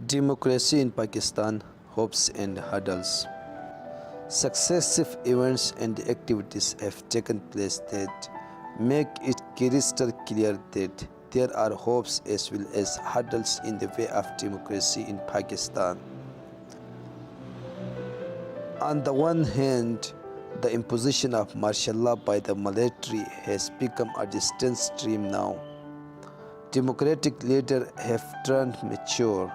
Democracy in Pakistan, hopes and hurdles. Successive events and activities have taken place that make it crystal clear that there are hopes as well as hurdles in the way of democracy in Pakistan. On the one hand, the imposition of martial law by the military has become a distant stream now. Democratic leaders have turned mature.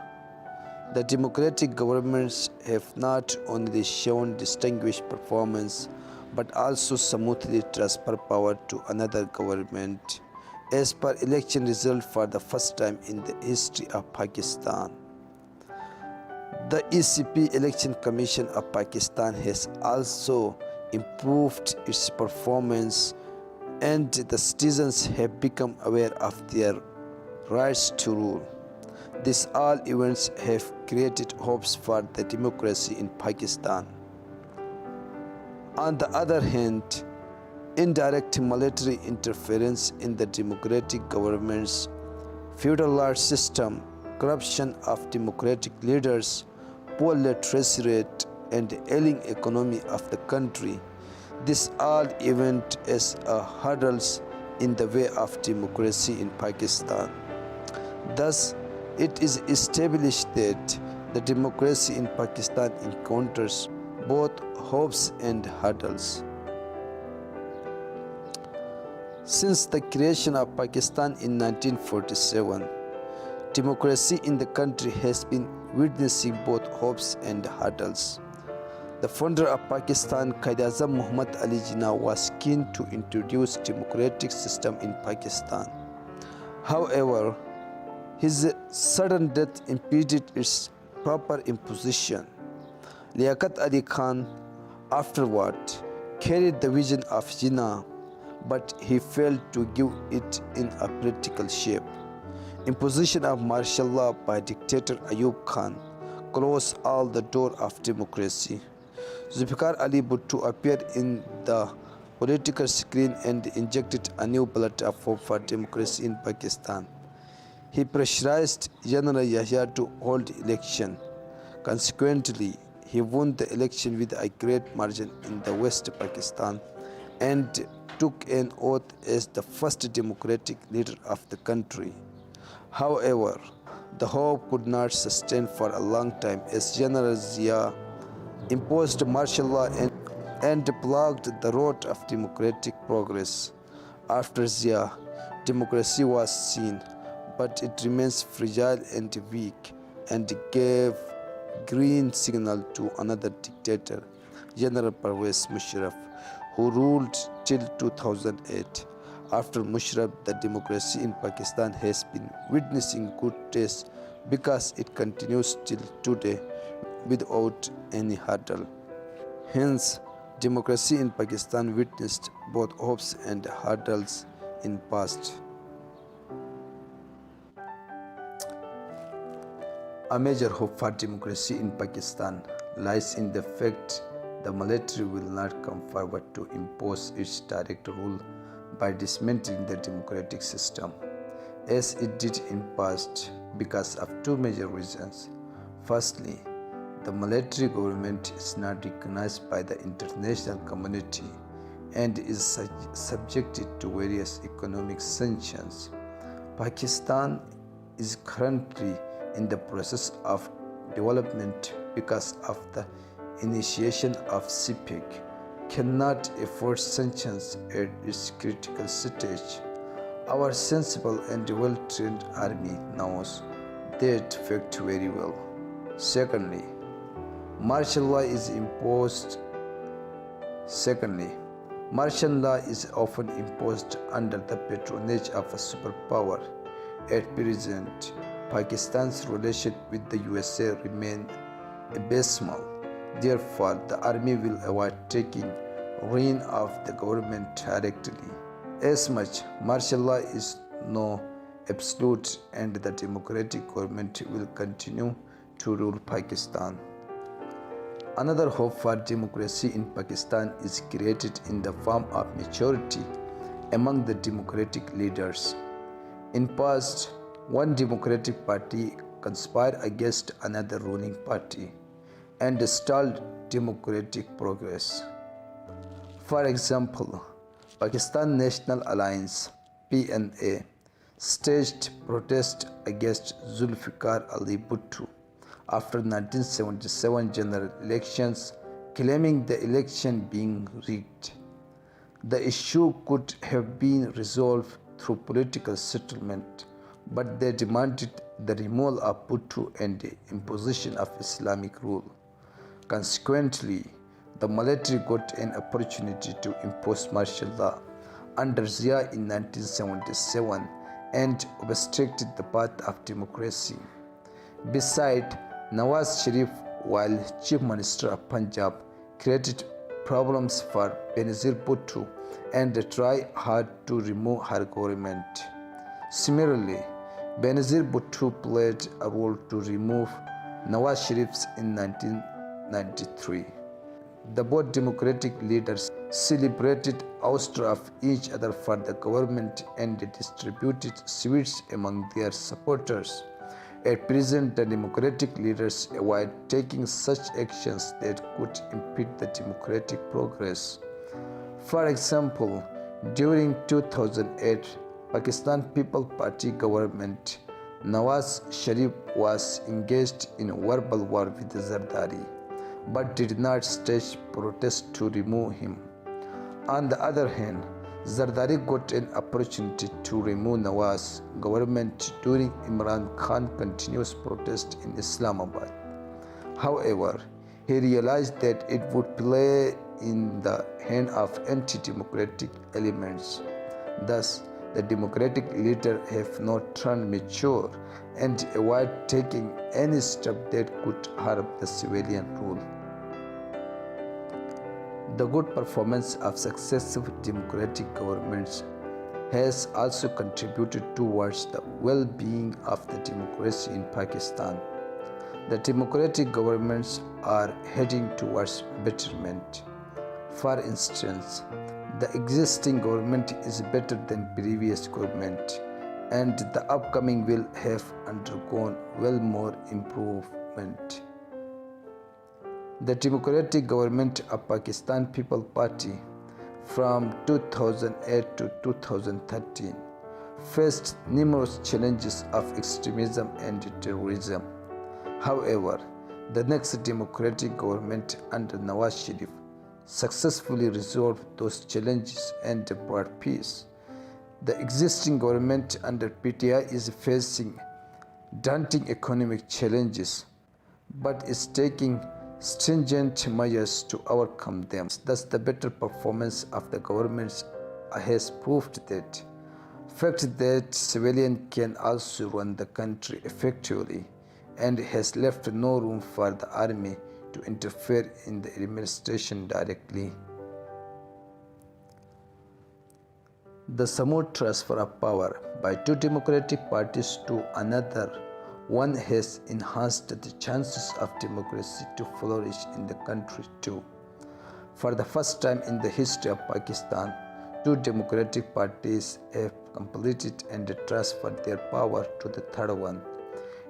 The democratic governments have not only shown distinguished performance but also smoothly transferred power to another government as per election result for the first time in the history of Pakistan. The ECP Election Commission of Pakistan has also improved its performance, and the citizens have become aware of their rights to rule. These all events have created hopes for the democracy in Pakistan. On the other hand, indirect military interference in the democratic government's feudal system, corruption of democratic leaders, poor literacy rate, and ailing economy of the country, this all event as a hurdles in the way of democracy in Pakistan. Thus, it is established that the democracy in Pakistan encounters both hopes and hurdles. Since the creation of Pakistan in 1947, democracy in the country has been witnessing both hopes and hurdles. The founder of Pakistan, Quaid-e-Azam Muhammad Ali Jinnah, was keen to introduce democratic system in Pakistan. However, his sudden death impeded its proper imposition. Liaquat Ali Khan afterward carried the vision of Jinnah, but he failed to give it in a practical shape. Imposition of martial law by dictator Ayub Khan closed all the door of democracy. Zulfikar Ali Bhutto appeared in the political screen and injected a new blood of hope for democracy in Pakistan. He pressurized General Yahya to hold election. Consequently, he won the election with a great margin in the West Pakistan and took an oath as the first democratic leader of the country. However, the hope could not sustain for a long time as General Zia imposed martial law and blocked the road of democratic progress. After Zia, democracy was seen, but it remains fragile and weak, and gave green signal to another dictator, General Pervez Musharraf, who ruled till 2008. After Musharraf, the democracy in Pakistan has been witnessing good days because it continues till today without any hurdle. Hence, democracy in Pakistan witnessed both hopes and hurdles in past. A major hope for democracy in Pakistan lies in the fact the military will not come forward to impose its direct rule by dismantling the democratic system, as it did in past, because of two major reasons. Firstly, the military government is not recognized by the international community and is subjected to various economic sanctions. Pakistan is currently in the process of development because of the initiation of CPEC, cannot afford sanctions at its critical stage. Our sensible and well-trained army knows that fact very well. Secondly, martial law is often imposed under the patronage of a superpower. At present, Pakistan's relation with the USA remain abysmal. Therefore, the army will avoid taking reign of the government directly. As much, martial law is no absolute, and the democratic government will continue to rule Pakistan. Another hope for democracy in Pakistan is created in the form of maturity among the democratic leaders. In past, one democratic party conspired against another ruling party and stalled democratic progress. For example, Pakistan National Alliance (PNA) staged protest against Zulfikar Ali Bhutto after 1977 general elections, claiming the election being rigged. The issue could have been resolved through political settlement, but they demanded the removal of Bhutto and the imposition of Islamic rule. Consequently, the military got an opportunity to impose martial law under Zia in 1977 and obstructed the path of democracy. Besides, Nawaz Sharif, while Chief Minister of Punjab, created problems for Benazir Bhutto and tried hard to remove her government. Similarly, Benazir Bhutto played a role to remove Nawaz Sharif in 1993. The both democratic leaders celebrated ouster of each other for the government and distributed sweets among their supporters. At present, the democratic leaders avoid taking such actions that could impede the democratic progress. For example, during 2008 Pakistan People's Party government, Nawaz Sharif was engaged in a verbal war with Zardari, but did not stage protest to remove him. On the other hand, Zardari got an opportunity to remove Nawaz government during Imran Khan's continuous protest in Islamabad. However, he realized that it would play in the hand of anti-democratic elements. Thus, the democratic leaders have not turned mature and avoid taking any step that could harm the civilian rule. The good performance of successive democratic governments has also contributed towards the well-being of the democracy in Pakistan. The democratic governments are heading towards betterment. For instance, the existing government is better than previous government, and the upcoming will have undergone well more improvement. The democratic government of Pakistan People's Party from 2008 to 2013 faced numerous challenges of extremism and terrorism. However, the next democratic government under Nawaz Sharif successfully resolved those challenges and brought peace. The existing government under PTI is facing daunting economic challenges, but is taking stringent measures to overcome them. Thus, the better performance of the governments has proved that fact that civilians can also run the country effectively and has left no room for the army to interfere in the administration directly. The smooth transfer of power by two democratic parties to another one has enhanced the chances of democracy to flourish in the country too. For the first time in the history of Pakistan, two democratic parties have completed and transferred their power to the third one.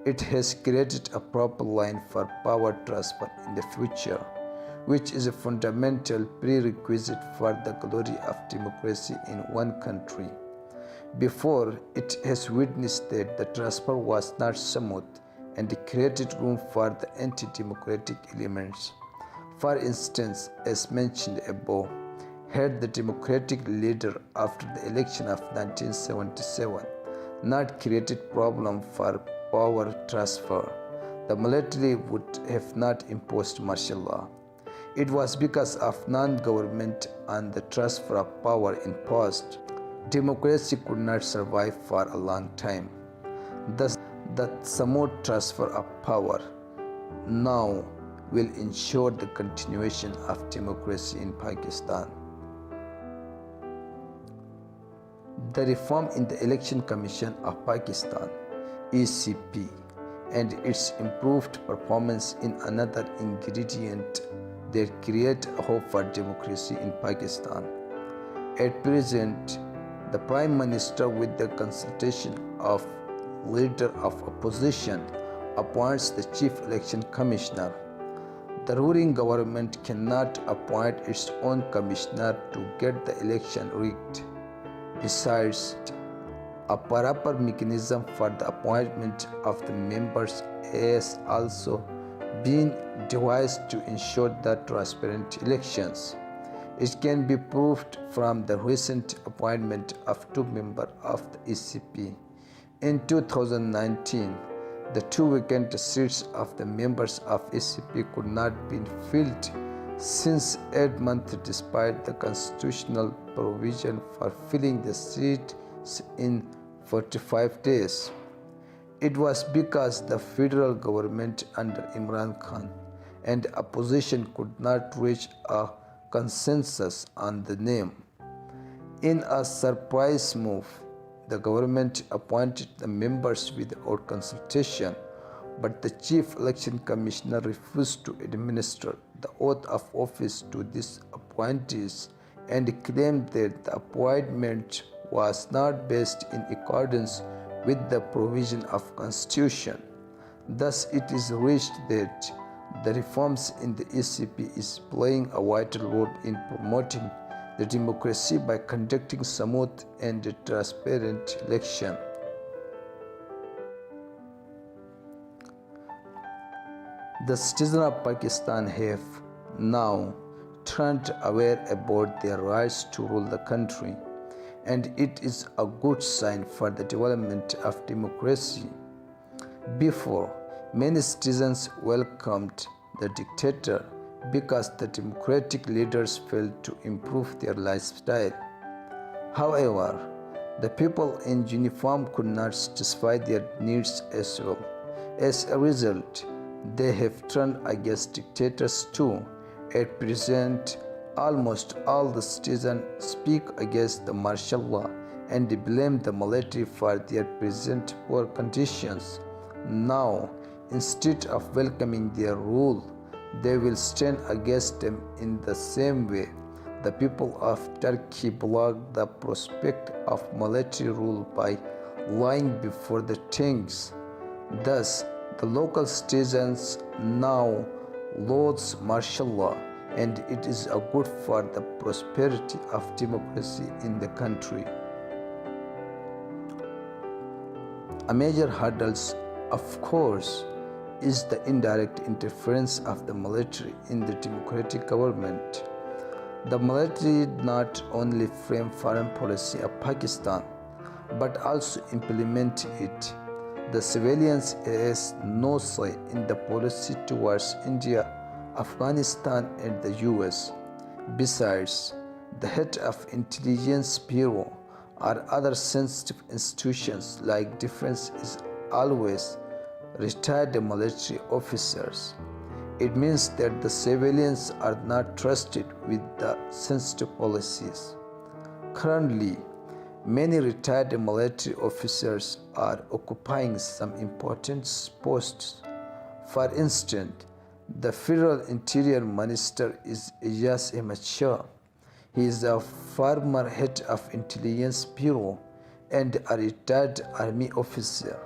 It has created a proper line for power transfer in the future, which is a fundamental prerequisite for the glory of democracy in one country. Before, it has witnessed that the transfer was not smooth and created room for the anti-democratic elements. For instance, as mentioned above, had the democratic leader after the election of 1977 not created problem for power transfer, the military would have not imposed martial law. It was because of non-government and the transfer of power imposed, democracy could not survive for a long time. Thus, the smooth transfer of power now will ensure the continuation of democracy in Pakistan. The reform in the Election Commission of Pakistan (ECP) and its improved performance in another ingredient that create hope for democracy in Pakistan. At present, the Prime Minister, with the consultation of leader of opposition, appoints the Chief Election Commissioner. The ruling government cannot appoint its own commissioner to get the election rigged. Besides, a proper mechanism for the appointment of the members has also been devised to ensure the transparent elections. It can be proved from the recent appointment of two members of the ECP. In 2019, the two vacant seats of the members of ECP could not be filled since 8 months despite the constitutional provision for filling the seats in 45 days. It was because the federal government under Imran Khan and opposition could not reach a consensus on the name. In a surprise move, the government appointed the members without consultation, but the Chief Election Commissioner refused to administer the oath of office to these appointees and claimed that the appointment was not based in accordance with the provision of Constitution. Thus, it is reached that the reforms in the ECP is playing a vital role in promoting the democracy by conducting smooth and transparent election. The citizens of Pakistan have now turned aware about their rights to rule the country, and it is a good sign for the development of democracy. Before, many citizens welcomed the dictator because the democratic leaders failed to improve their lifestyle. However, the people in uniform could not satisfy their needs as well. As a result, they have turned against dictators too. At present, almost all the citizens speak against the martial law and blame the military for their present poor conditions. Now, instead of welcoming their rule, they will stand against them in the same way. The people of Turkey blocked the prospect of military rule by lying before the kings. Thus, the local citizens now loathe martial law, and it is a good for the prosperity of democracy in the country. A major hurdle, of course, is the indirect interference of the military in the democratic government. The military not only frame foreign policy of Pakistan, but also implement it. The civilians has no say in the policy towards India, Afghanistan, and the US. Besides, the head of intelligence bureau or other sensitive institutions like defense is always retired military officers. It means that the civilians are not trusted with the sensitive policies. Currently, many retired military officers are occupying some important posts. For instance, the Federal Interior Minister is Iyas Ahmed Shah. He is a former head of Intelligence Bureau and a retired army officer.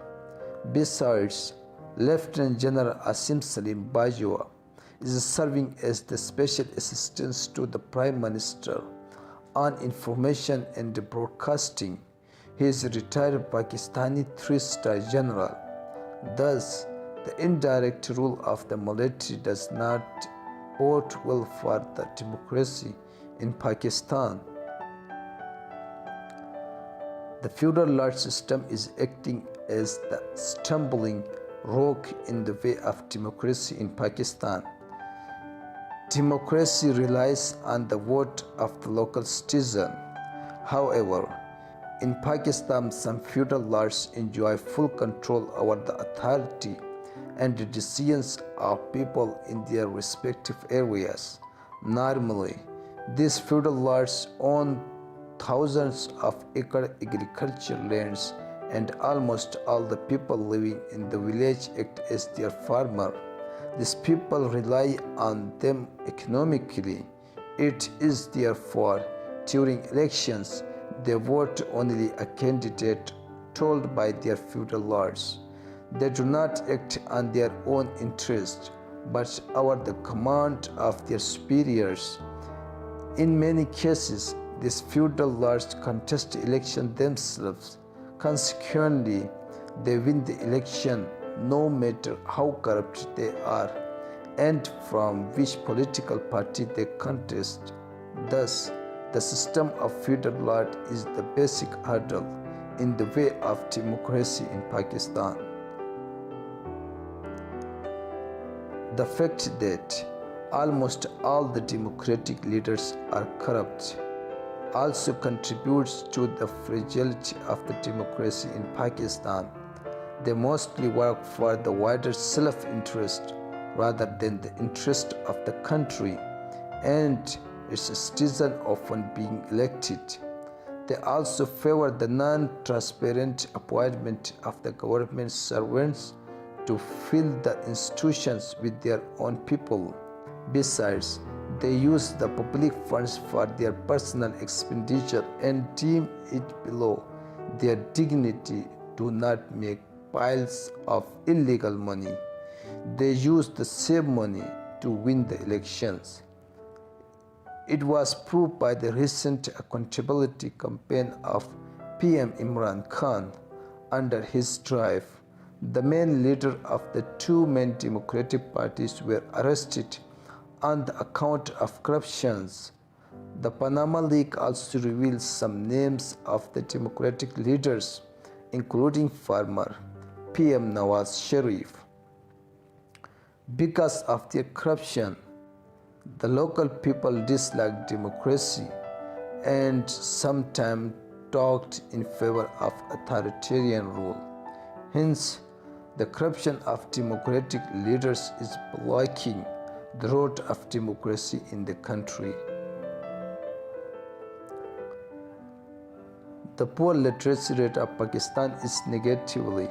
Besides, Lieutenant General Asim Salim Bajwa is serving as the special assistant to the Prime Minister on information and broadcasting. He is a retired Pakistani three-star general. Thus, the indirect rule of the military does not bode well for the democracy in Pakistan. The feudal law system is acting as the stumbling rock in the way of democracy in Pakistan. Democracy relies on the vote of the local citizen. However, in Pakistan, some feudal lords enjoy full control over the authority and the decisions of people in their respective areas. Normally, these feudal lords own thousands of acre agricultural lands, and almost all the people living in the village act as their farmer. These people rely on them economically. It is therefore during elections they vote only a candidate told by their feudal lords. They do not act on their own interest, but over the command of their superiors. In many cases, these feudal lords contest election themselves. Consequently, they win the election no matter how corrupt they are and from which political party they contest. Thus, the system of feudal lord is the basic hurdle in the way of democracy in Pakistan. The fact that almost all the democratic leaders are corrupt also contributes to the fragility of the democracy in Pakistan. They mostly work for the wider self-interest rather than the interest of the country and its citizens often being elected. They also favor the non-transparent appointment of the government servants to fill the institutions with their own people. Besides, they use the public funds for their personal expenditure and deem it below their dignity to not make piles of illegal money. They use the same money to win the elections. It was proved by the recent accountability campaign of PM Imran Khan. Under his drive, the main leader of the two main democratic parties were arrested on the account of corruptions. The Panama Leak also reveals some names of the democratic leaders, including former PM Nawaz Sharif. Because of their corruption, the local people disliked democracy and sometimes talked in favor of authoritarian rule. Hence, the corruption of democratic leaders is blocking the road of democracy in the country. The poor literacy rate of Pakistan is negatively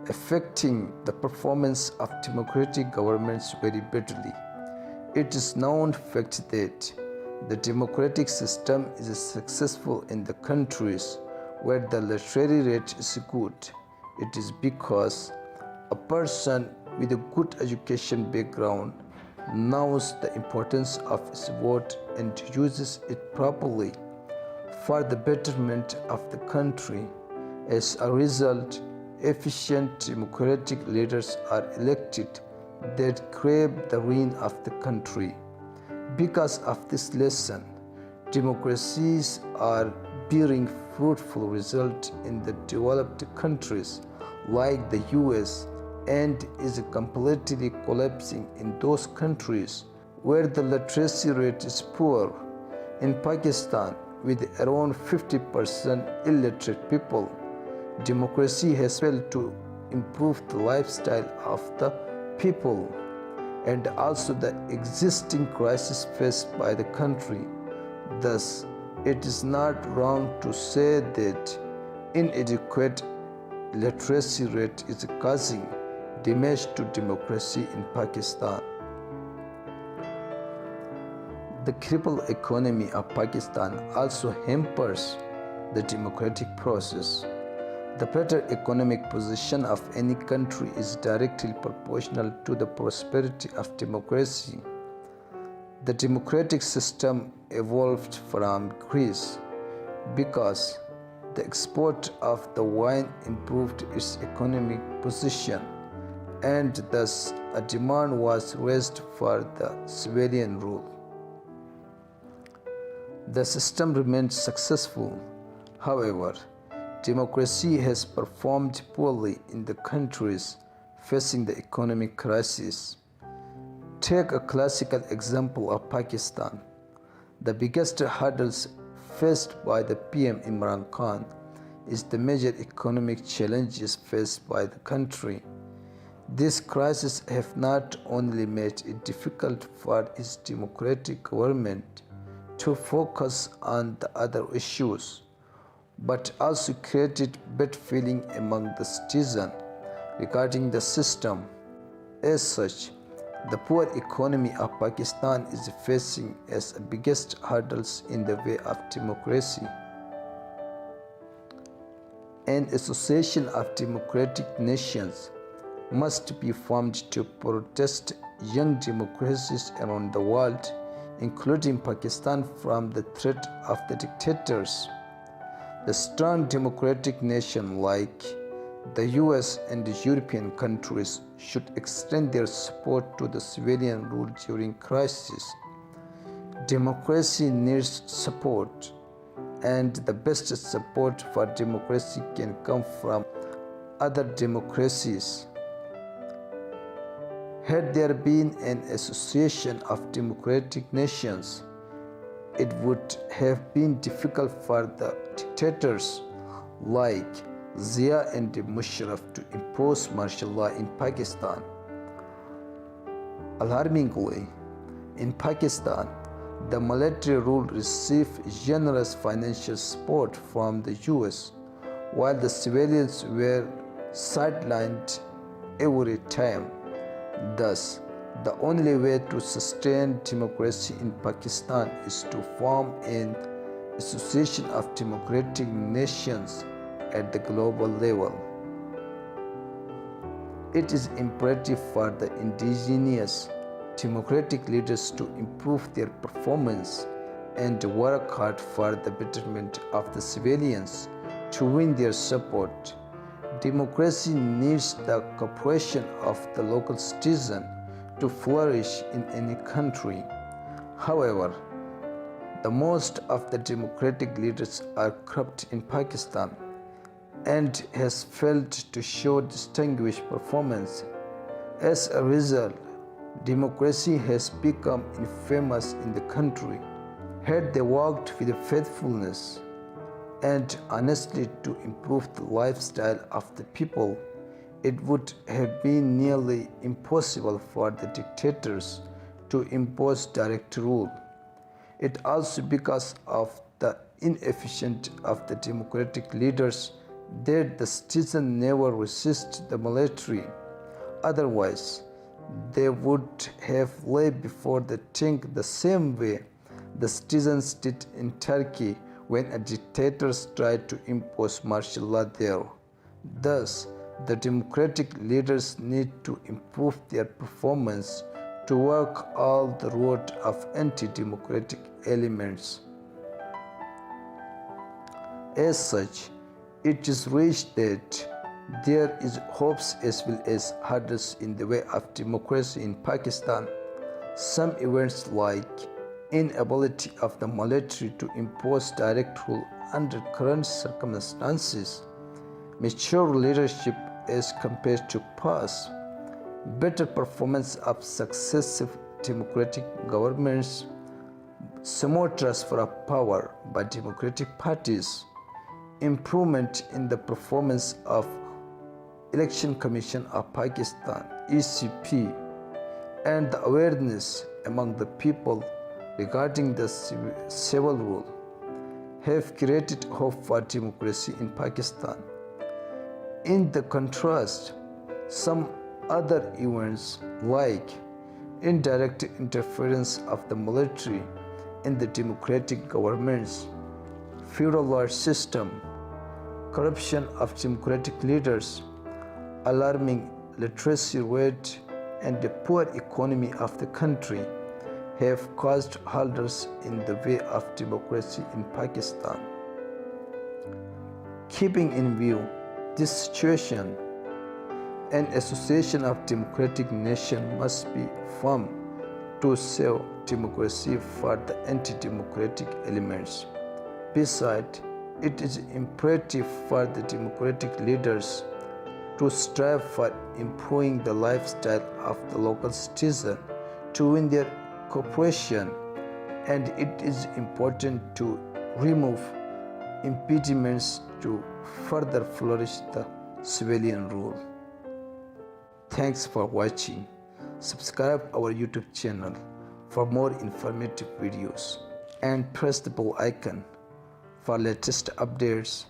affecting the performance of democratic governments very badly. It is known fact that the democratic system is successful in the countries where the literary rate is good. It is because a person with a good education background knows the importance of his vote and uses it properly for the betterment of the country. As a result, efficient democratic leaders are elected that crave the ruin of the country. Because of this lesson, democracies are bearing fruitful results in the developed countries like the US and is completely collapsing in those countries where the literacy rate is poor. In Pakistan, with around 50% illiterate people, democracy has failed to improve the lifestyle of the people and also the existing crisis faced by the country. Thus, it is not wrong to say that inadequate literacy rate is causing damage to democracy in Pakistan. The crippled economy of Pakistan also hampers the democratic process. The better economic position of any country is directly proportional to the prosperity of democracy. The democratic system evolved from Greece because the export of the wine improved its economic position, and thus a demand was raised for the civilian rule. The system remained successful. However, democracy has performed poorly in the countries facing the economic crisis. Take a classical example of Pakistan. The biggest hurdles faced by the PM Imran Khan is the major economic challenges faced by the country. These crises have not only made it difficult for its democratic government to focus on the other issues, but also created bad feeling among the citizens regarding the system. As such, the poor economy of Pakistan is facing as the biggest hurdles in the way of democracy. An association of democratic nations must be formed to protect young democracies around the world, including Pakistan, from the threat of the dictators. The strong democratic nations like the US and the European countries should extend their support to the civilian rule during crisis. Democracy needs support, and the best support for democracy can come from other democracies. Had there been an association of democratic nations, it would have been difficult for the dictators like Zia and Musharraf to impose martial law in Pakistan. Alarmingly, in Pakistan, the military rule received generous financial support from the US, while the civilians were sidelined every time. Thus, the only way to sustain democracy in Pakistan is to form an association of democratic nations at the global level. It is imperative for the indigenous democratic leaders to improve their performance and work hard for the betterment of the civilians to win their support. Democracy needs the cooperation of the local citizen to flourish in any country. However, the most of the democratic leaders are corrupt in Pakistan and has failed to show distinguished performance. As a result, democracy has become infamous in the country. Had they worked with faithfulness and honestly to improve the lifestyle of the people, it would have been nearly impossible for the dictators to impose direct rule. It also because of the inefficiency of the democratic leaders that the citizens never resist the military. Otherwise, they would have lay before the king the same way the citizens did in Turkey when a dictator tried to impose martial law there. Thus, the democratic leaders need to improve their performance to work all the road of anti-democratic elements. As such, it is reached that there is hopes as well as hurdles in the way of democracy in Pakistan. Some events like inability of the military to impose direct rule under current circumstances, mature leadership as compared to past, better performance of successive democratic governments, smooth transfer of power by democratic parties, improvement in the performance of Election Commission of Pakistan (ECP), and the awareness among the people regarding the civil rule have created hope for democracy in Pakistan. In the contrast, some other events like indirect interference of the military in the democratic governments, feudal system, corruption of democratic leaders, alarming literacy rate, and the poor economy of the country have caused hurdles in the way of democracy in Pakistan. Keeping in view this situation, an association of democratic nations must be formed to save democracy for the anti-democratic elements. Besides, it is imperative for the democratic leaders to strive for improving the lifestyle of the local citizen to win their cooperation, and it is important to remove impediments to further flourish the civilian rule. Thanks for watching. Subscribe our YouTube channel for more informative videos and press the bell icon for latest updates